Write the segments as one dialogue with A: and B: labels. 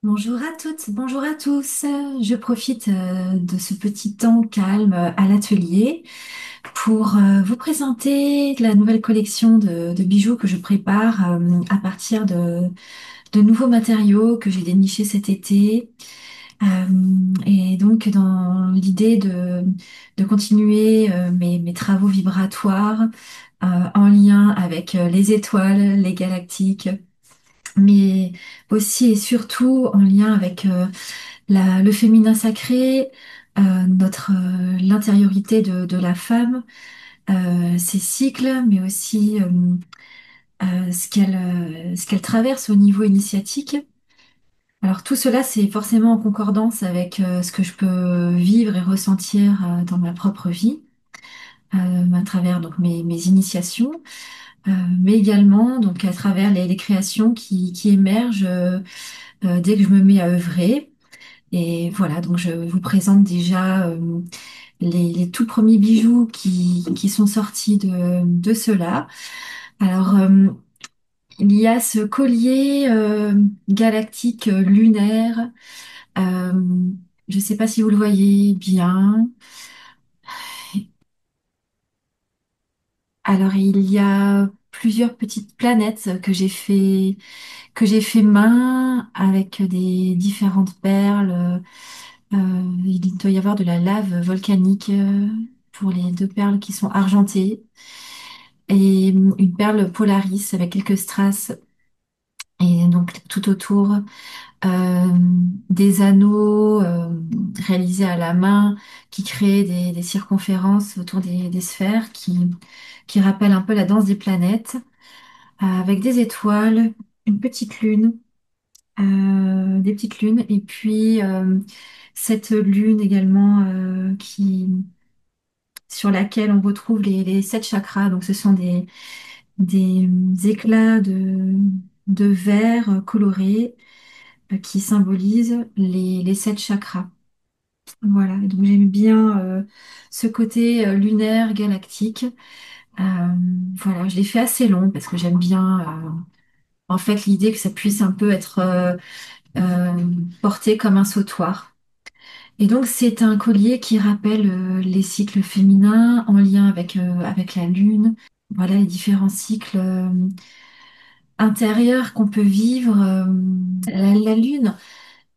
A: Bonjour à toutes, bonjour à tous. Je profite de ce petit temps calme à l'atelier pour vous présenter la nouvelle collection de bijoux que je prépare à partir de nouveaux matériaux que j'ai dénichés cet été. Euh, et donc dans l'idée de continuer mes travaux vibratoires en lien avec les étoiles, les galactiques, mais aussi et surtout en lien avec le féminin sacré, l'intériorité de la femme, ses cycles, mais aussi ce qu'elle traverse au niveau initiatique. Alors tout cela, c'est forcément en concordance avec ce que je peux vivre et ressentir dans ma propre vie, à travers donc mes initiations, mais également donc à travers les créations qui émergent dès que je me mets à œuvrer. Et voilà, donc je vous présente déjà les tout premiers bijoux qui sont sortis de cela. Alors, il y a ce collier galactique lunaire. Euh, je ne sais pas si vous le voyez bien. Alors, il y a plusieurs petites planètes que j'ai fait main avec des différentes perles. Il doit y avoir de la lave volcanique pour les deux perles qui sont argentées et une perle Polaris avec quelques strass et donc tout autour euh, des anneaux réalisés à la main qui créent des circonférences autour des sphères qui rappellent un peu la danse des planètes avec des étoiles, une petite lune, des petites lunes et puis cette lune également sur laquelle on retrouve les sept chakras. Donc, ce sont des éclats de verre colorés qui symbolisent les sept chakras. Voilà, donc j'aime bien ce côté lunaire, galactique. Euh, voilà, je l'ai fait assez long parce que j'aime bien en fait l'idée que ça puisse un peu être euh, porté comme un sautoir. Et donc, c'est un collier qui rappelle les cycles féminins en lien avec la Lune. Voilà les différents cycles intérieurs qu'on peut vivre. La Lune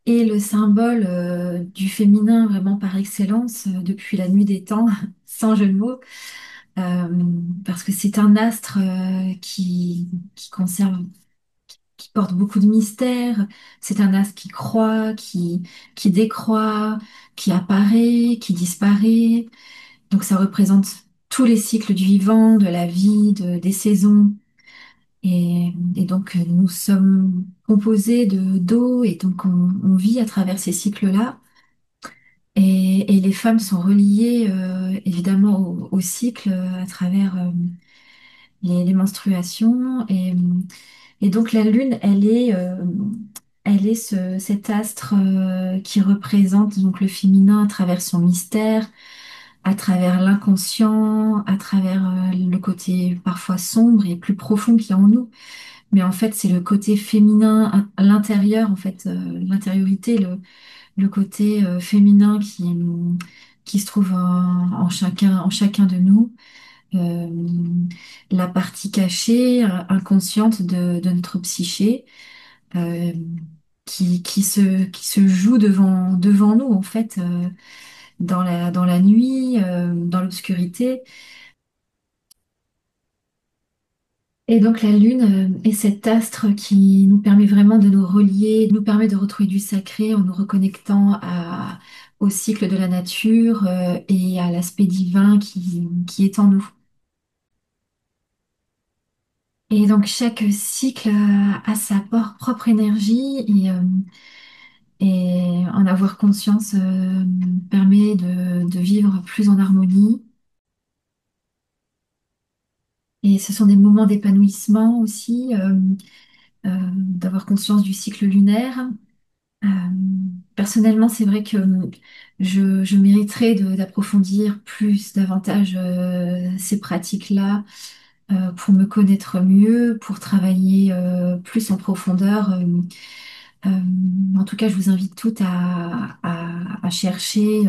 A: est le symbole du féminin vraiment par excellence depuis la nuit des temps, sans jeu de mots, euh, parce que c'est un astre qui conserve, qui porte beaucoup de mystères. C'est un astre qui croît, qui décroît, qui apparaît, qui disparaît. Donc ça représente tous les cycles du vivant, de la vie, des saisons. Et donc nous sommes composés de d'eau et donc on vit à travers ces cycles-là. Et les femmes sont reliées évidemment au cycle à travers les menstruations. Et donc la lune, elle est cet astre qui représente donc le féminin à travers son mystère, à travers l'inconscient, à travers le côté parfois sombre et plus profond qu'il y a en nous. Mais en fait, c'est le côté féminin à l'intérieur, en fait, l'intériorité, le côté féminin qui se trouve en chacun de nous. Euh, la partie cachée, inconsciente de notre psyché, euh, qui se joue devant nous, en fait, dans la nuit, dans l'obscurité. Et donc la Lune est cet astre qui nous permet vraiment de nous relier, nous permet de retrouver du sacré en nous reconnectant au cycle de la nature et à l'aspect divin qui est en nous. Et donc chaque cycle a sa propre énergie et en avoir conscience permet de vivre plus en harmonie. Et ce sont des moments d'épanouissement aussi, d'avoir conscience du cycle lunaire. Euh, Personnellement, c'est vrai que je mériterais d'approfondir plus davantage ces pratiques-là pour me connaître mieux, pour travailler plus en profondeur En tout cas, je vous invite toutes à chercher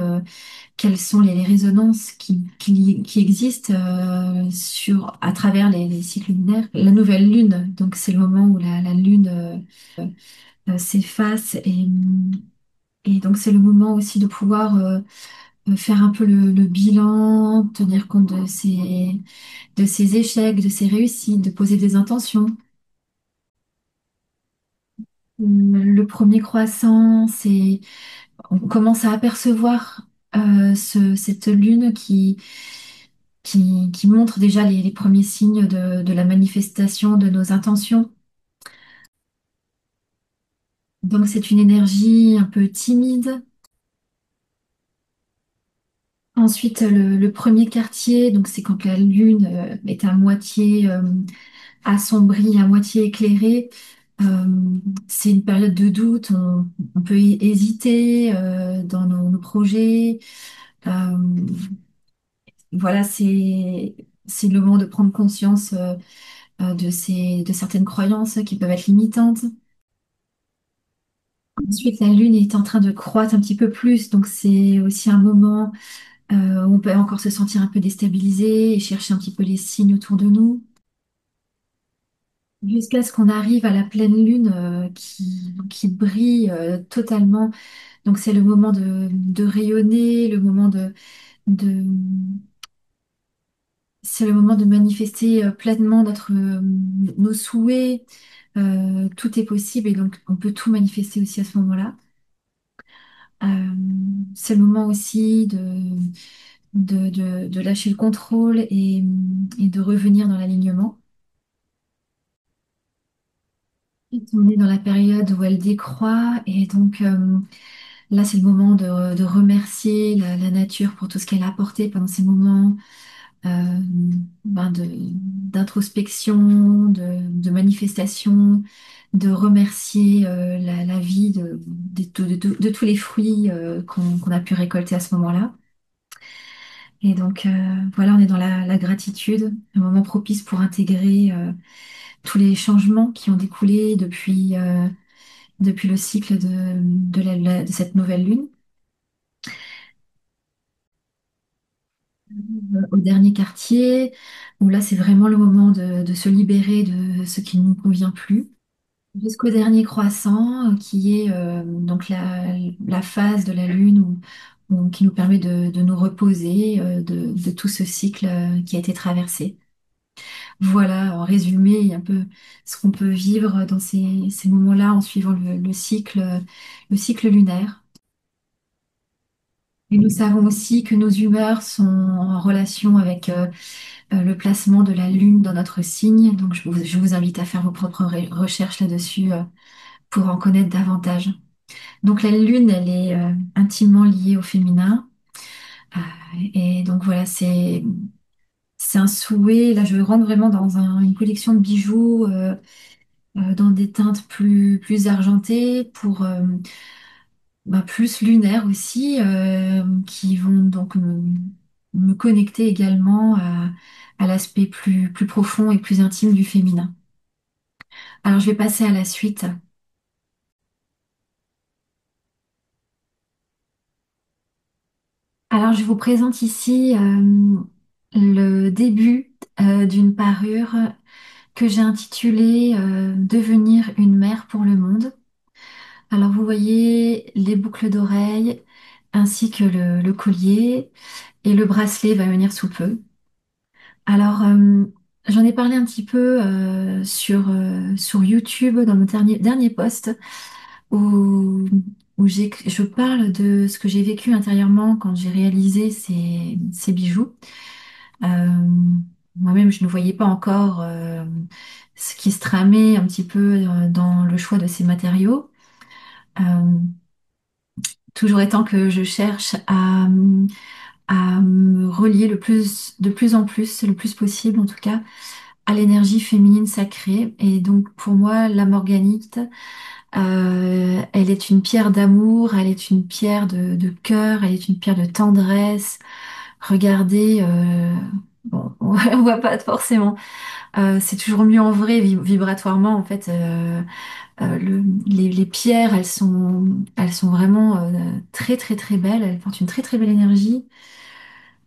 A: quelles sont les résonances qui existent à travers les cycles lunaires. La nouvelle lune, donc c'est le moment où la lune s'efface et donc c'est le moment aussi de pouvoir faire un peu le bilan, tenir compte de ses échecs, de ses réussites, de poser des intentions. Le premier croissant, on commence à apercevoir cette lune qui montre déjà les premiers signes de la manifestation de nos intentions. Donc c'est une énergie un peu timide. Ensuite, le premier quartier, donc c'est quand la lune est à moitié assombrie, à moitié éclairée. Euh, c'est une période de doute, on peut hésiter dans nos projets. Euh, voilà, c'est le moment de prendre conscience de certaines croyances qui peuvent être limitantes. Ensuite, la lune est en train de croître un petit peu plus, donc c'est aussi un moment où on peut encore se sentir un peu déstabilisé et chercher un petit peu les signes autour de nous, jusqu'à ce qu'on arrive à la pleine lune qui brille totalement. Donc c'est le moment de rayonner, de, c'est le moment de manifester pleinement nos souhaits. Tout est possible et donc on peut tout manifester aussi à ce moment-là. Euh, c'est le moment aussi de lâcher le contrôle et de revenir dans l'alignement. On est dans la période où elle décroît et donc là c'est le moment de remercier la nature pour tout ce qu'elle a apporté pendant ces moments euh, d'introspection, de manifestation, de remercier la vie de tous les fruits qu'on a pu récolter à ce moment-là. Et donc voilà, on est dans la gratitude, un moment propice pour intégrer tous les changements qui ont découlé depuis le cycle de cette nouvelle lune. Au dernier quartier, où là c'est vraiment le moment de se libérer de ce qui ne nous convient plus. Jusqu'au dernier croissant, qui est donc la phase de la lune qui nous permet de nous reposer de tout ce cycle qui a été traversé. Voilà, en résumé, un peu ce qu'on peut vivre dans ces moments-là en suivant le cycle lunaire. Et nous savons aussi que nos humeurs sont en relation avec le placement de la lune dans notre signe. Donc, je vous invite à faire vos propres recherches là-dessus pour en connaître davantage. Donc, la lune, elle est intimement liée au féminin. Euh, et donc, voilà, c'est un souhait. Là, je rentre vraiment dans une collection de bijoux dans des teintes plus argentées plus lunaires aussi, qui vont donc me connecter également à l'aspect plus profond et plus intime du féminin. Alors, je vais passer à la suite. Alors, je vous présente ici le début d'une parure que j'ai intitulée Devenir une mère pour le monde. Alors, vous voyez les boucles d'oreilles ainsi que le collier et le bracelet va venir sous peu. Alors, j'en ai parlé un petit peu sur YouTube dans mon dernier post où, je parle de ce que j'ai vécu intérieurement quand j'ai réalisé ces bijoux. Euh, Moi-même, je ne voyais pas encore ce qui se tramait un petit peu dans le choix de ces matériaux. Euh, Toujours étant que je cherche à me relier de plus en plus, le plus possible en tout cas, à l'énergie féminine sacrée. Et donc pour moi, la morganite, elle est une pierre d'amour, elle est une pierre de cœur, elle est une pierre de tendresse. Regardez bon, on voit pas forcément. C'est toujours mieux en vrai, vibratoirement, en fait. Les pierres, elles sont vraiment très, très, très belles. Elles portent une très, très belle énergie.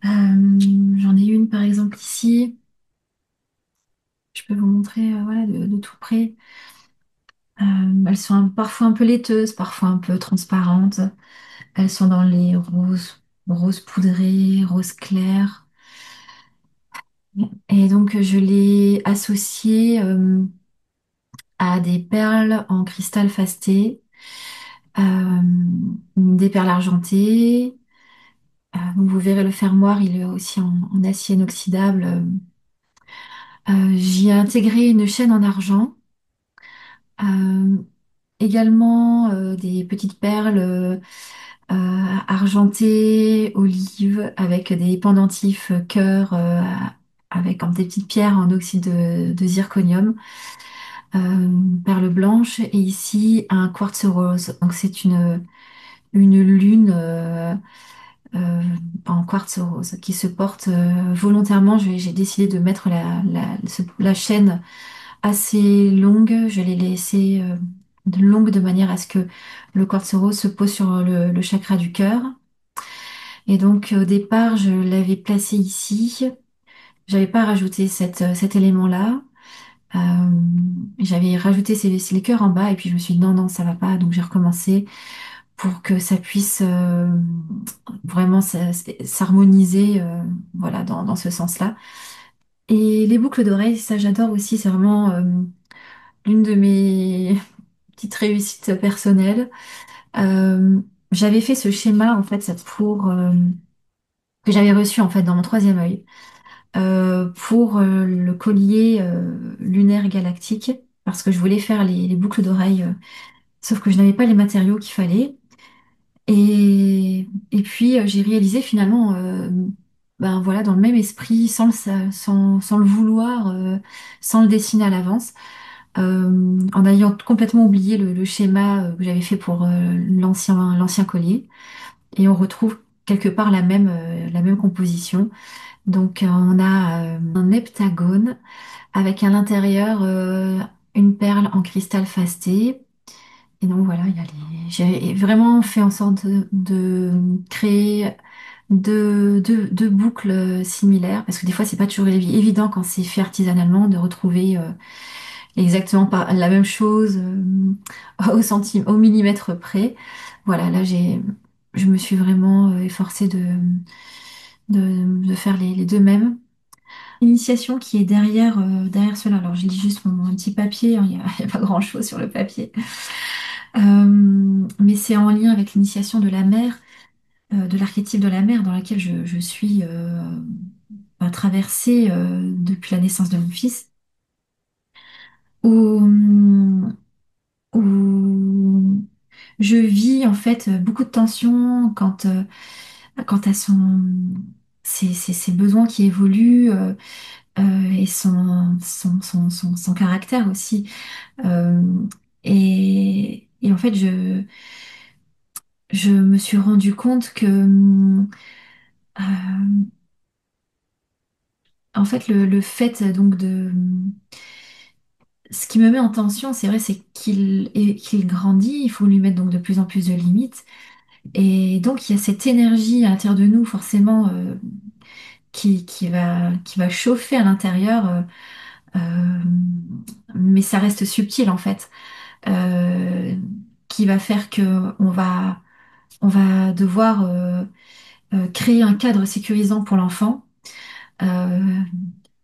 A: J'en ai une, par exemple, ici. Je peux vous montrer, voilà, de tout près. Elles sont parfois un peu laiteuses, parfois un peu transparentes. Elles sont dans les roses poudrées, roses claires. Et donc, je l'ai associée à des perles en cristal fasté, des perles argentées. Donc, vous verrez le fermoir, il est aussi en acier inoxydable. J'y ai intégré une chaîne en argent. Euh, Également des petites perles argentées, olives, avec des pendentifs cœur, avec des petites pierres en oxyde de zirconium, perles blanches, et ici un quartz rose. Donc c'est une lune euh, en quartz rose qui se porte volontairement. J'ai décidé de mettre la chaîne assez longue. Je l'ai laissée longue de manière à ce que le quartz rose se pose sur le chakra du cœur. Et donc au départ, je l'avais placé ici. J'avais pas rajouté cet élément-là. Euh, J'avais rajouté les cœurs en bas et puis je me suis dit non, non, ça va pas. Donc j'ai recommencé pour que ça puisse vraiment s'harmoniser voilà, dans ce sens-là. Et les boucles d'oreilles, ça j'adore aussi. C'est vraiment l'une de mes petite réussite personnelle. Euh, J'avais fait ce schéma en fait que j'avais reçu en fait dans mon troisième œil pour le collier lunaire galactique parce que je voulais faire les boucles d'oreilles, sauf que je n'avais pas les matériaux qu'il fallait. Et puis j'ai réalisé finalement, ben voilà, dans le même esprit, sans le vouloir, sans le dessiner à l'avance, en ayant complètement oublié le schéma que j'avais fait pour l'ancien collier. Et on retrouve quelque part la même composition. Donc on a un heptagone avec à l'intérieur une perle en cristal fasté. Et donc voilà, j'ai vraiment fait en sorte de créer deux boucles similaires, parce que des fois c'est pas toujours évident quand c'est fait artisanalement de retrouver exactement pas la même chose au millimètre près. Voilà, je me suis vraiment efforcée de faire les deux mêmes. L'initiation qui est derrière cela. Alors, je lis juste un petit papier, hein, il y a pas grand-chose sur le papier. Mais c'est en lien avec l'initiation de la mère, de l'archétype de la mère dans laquelle je suis traversée depuis la naissance de mon fils, où, où je vis en fait beaucoup de tensions quant à ses besoins qui évoluent et son caractère aussi. Euh, et en fait, je me suis rendu compte que en fait, le fait donc ce qui me met en tension, c'est vrai, c'est qu'il grandit, il faut lui mettre donc de plus en plus de limites. Et donc, il y a cette énergie à l'intérieur de nous, forcément, qui va chauffer à l'intérieur, euh, mais ça reste subtil en fait, euh, qui va faire que on va devoir créer un cadre sécurisant pour l'enfant. Euh,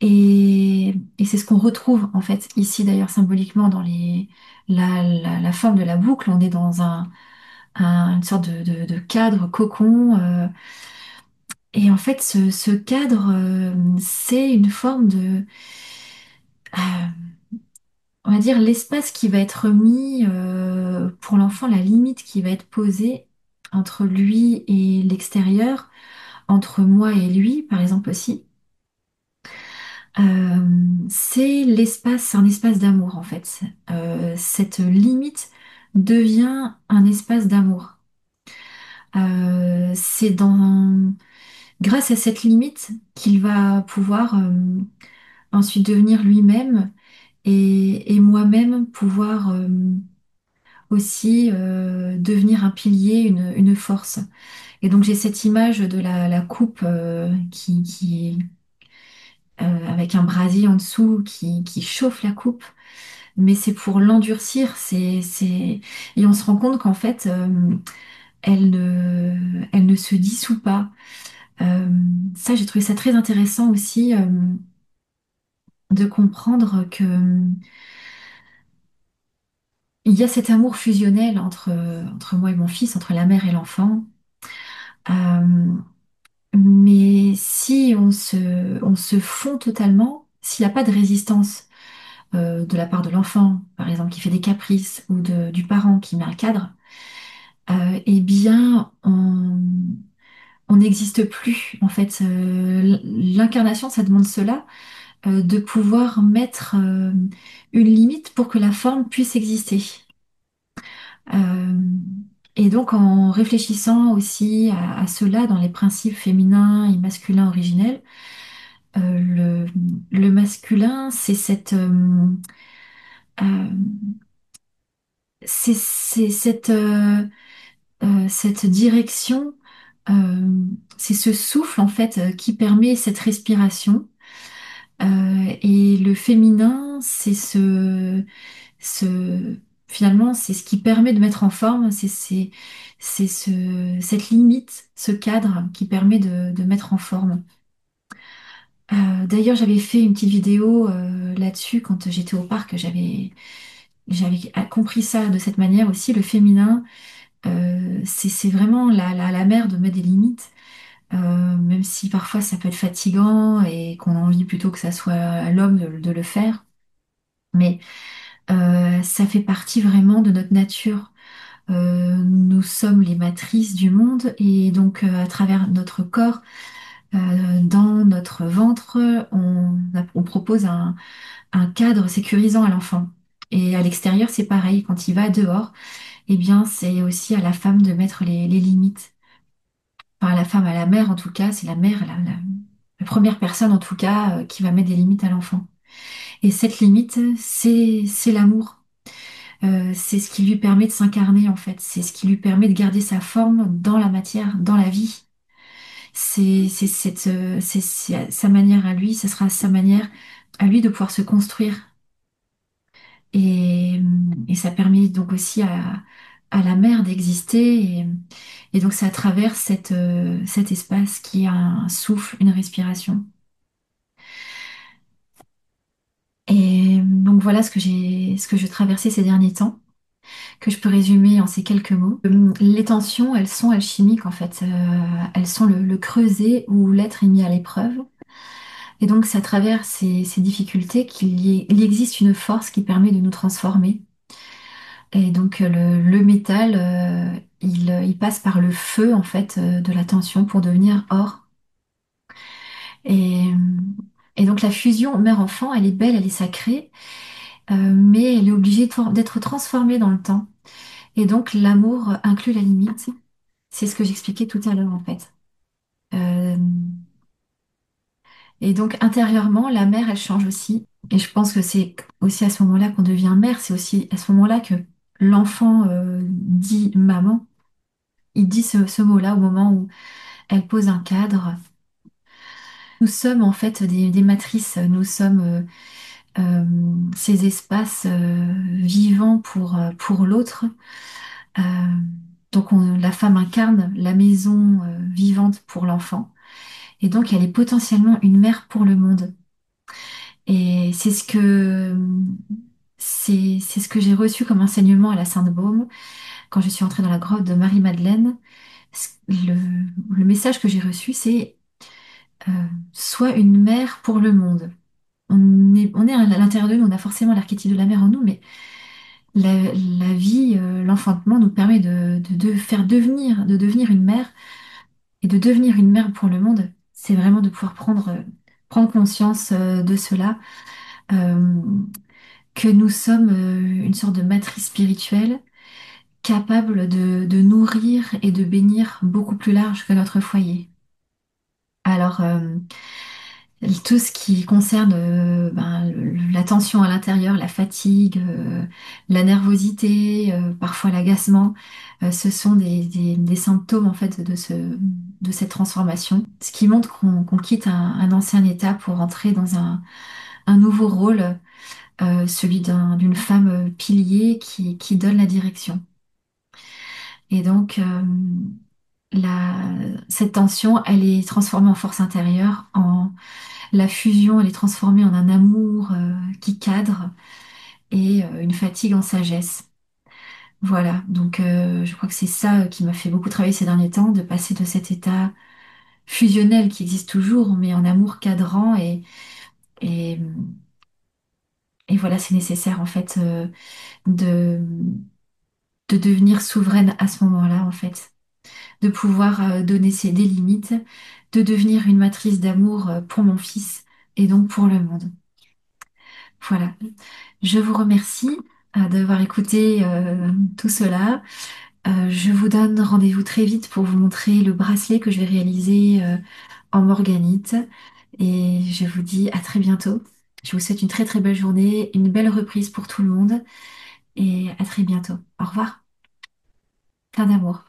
A: et c'est ce qu'on retrouve en fait ici d'ailleurs symboliquement dans la forme de la boucle. On est dans une sorte de cadre cocon. Et en fait, ce cadre, c'est une forme euh, on va dire, l'espace qui va être mis pour l'enfant, la limite qui va être posée entre lui et l'extérieur, entre moi et lui, par exemple aussi. C'est l'espace, un espace d'amour en fait. Cette limite devient un espace d'amour. C'est dans grâce à cette limite qu'il va pouvoir ensuite devenir lui-même et moi-même pouvoir aussi devenir un pilier, une force. Et donc j'ai cette image de la coupe qui est avec un brasier en dessous qui chauffe la coupe, mais c'est pour l'endurcir. Et on se rend compte qu'en fait, elle ne se dissout pas. Euh, Ça, j'ai trouvé ça très intéressant aussi de comprendre que il y a cet amour fusionnel entre moi et mon fils, entre la mère et l'enfant. Euh, mais si on se fond totalement, s'il n'y a pas de résistance de la part de l'enfant, par exemple, qui fait des caprices, ou du parent qui met un cadre, eh bien, on n'existe plus. En fait, l'incarnation, ça demande cela, de pouvoir mettre une limite pour que la forme puisse exister. Euh, et donc, en réfléchissant aussi à cela dans les principes féminins et masculins originels, le, le masculin, euh, c'est cette direction, euh, c'est ce souffle en fait qui permet cette respiration. Et le féminin, ce, finalement, c'est ce qui permet de mettre en forme, cette limite, ce cadre qui permet de mettre en forme. D'ailleurs, j'avais fait une petite vidéo là-dessus quand j'étais au parc. J'avais compris ça de cette manière aussi. Le féminin, c'est vraiment la mère de mettre des limites, même si parfois ça peut être fatigant et qu'on a envie plutôt que ça soit l'homme de le faire. Mais ça fait partie vraiment de notre nature. Nous sommes les matrices du monde et donc à travers notre corps, dans notre ventre, on propose un cadre sécurisant à l'enfant. Et à l'extérieur, c'est pareil. Quand il va dehors, eh bien, c'est aussi à la femme de mettre les limites. Enfin, à la femme, à la mère en tout cas, c'est la mère, la première personne en tout cas, qui va mettre des limites à l'enfant. Et cette limite, c'est l'amour. C'est ce qui lui permet de s'incarner en fait. C'est ce qui lui permet de garder sa forme dans la matière, dans la vie. C'est sa manière à lui, ce sera sa manière à lui de pouvoir se construire. Et ça permet donc aussi à la mère d'exister. Et donc c'est à travers cet espace qui a un souffle, une respiration. Et donc voilà ce que je traversais ces derniers temps, que je peux résumer en ces quelques mots. Les tensions, elles sont alchimiques en fait. Elles sont le creuset où l'être est mis à l'épreuve. Et donc c'est à travers ces difficultés il existe une force qui permet de nous transformer. Et donc le métal, il passe par le feu en fait de la tension pour devenir or. Et, et donc la fusion mère-enfant, elle est belle, elle est sacrée, mais elle est obligée d'être transformée dans le temps. Et donc l'amour inclut la limite. C'est ce que j'expliquais tout à l'heure en fait. Euh, et donc intérieurement, la mère, elle change aussi. Et je pense que c'est aussi à ce moment-là qu'on devient mère. C'est aussi à ce moment-là que l'enfant dit maman. Il dit ce mot-là au moment où elle pose un cadre. Nous sommes en fait des matrices. Nous sommes ces espaces vivants pour l'autre. Euh, donc la femme incarne la maison vivante pour l'enfant. Et donc elle est potentiellement une mère pour le monde. Et c'est ce que j'ai reçu comme enseignement à la Sainte-Baume quand je suis entrée dans la grotte de Marie-Madeleine. Le, le message que j'ai reçu, c'est euh, sois une mère pour le monde. On est à l'intérieur de nous, on a forcément l'archétype de la mère en nous, mais la vie, l'enfantement nous permet de devenir une mère et de devenir une mère pour le monde. C'est vraiment de pouvoir prendre conscience de cela, euh, que nous sommes une sorte de matrice spirituelle capable de nourrir et de bénir beaucoup plus large que notre foyer. Alors, tout ce qui concerne la tension à l'intérieur, la fatigue, la nervosité, parfois l'agacement, ce sont des symptômes en fait de cette transformation. Ce qui montre qu'on quitte un ancien état pour entrer dans un nouveau rôle, celui d'une femme pilier qui donne la direction. Et donc, cette tension, elle est transformée en force intérieure, la fusion, elle est transformée en un amour qui cadre et une fatigue en sagesse. Voilà, donc je crois que c'est ça qui m'a fait beaucoup travailler ces derniers temps, de passer de cet état fusionnel qui existe toujours, mais en amour cadrant et, et voilà, c'est nécessaire en fait de, de devenir souveraine à ce moment-là en fait, de pouvoir donner des limites, de devenir une matrice d'amour pour mon fils et donc pour le monde. Voilà. Je vous remercie d'avoir écouté tout cela. Je vous donne rendez-vous très vite pour vous montrer le bracelet que je vais réaliser en morganite. Et je vous dis à très bientôt. Je vous souhaite une très très belle journée, une belle reprise pour tout le monde et à très bientôt. Au revoir. Plein d'amour.